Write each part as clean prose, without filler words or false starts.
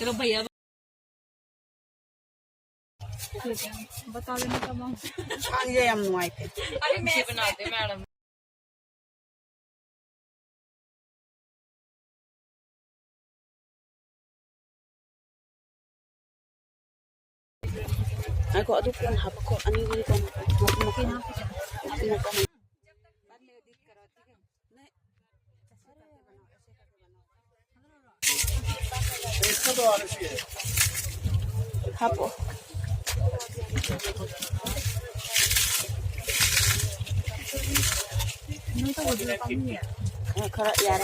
चलो भैया बता देने का मां ये हम नुआई थे अरे मैं बना दे madam aku aduh kan hap ko ani ni kan mungkin hapo खरा यार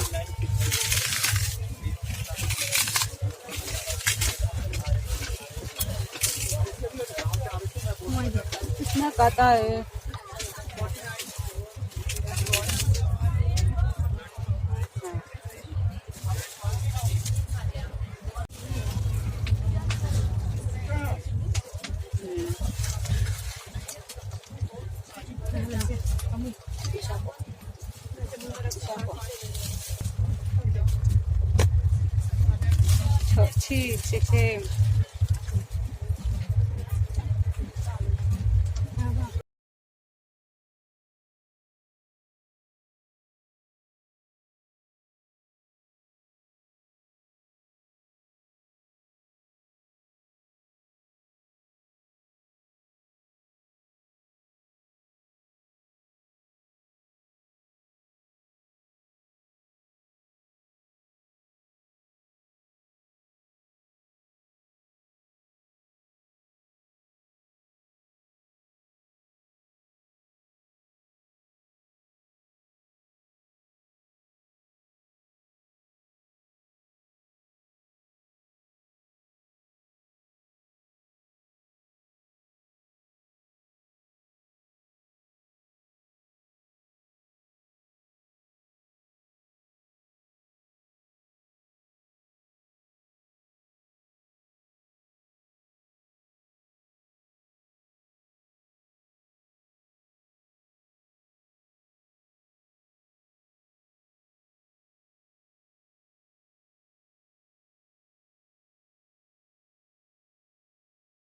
इतना काटा है अच्छी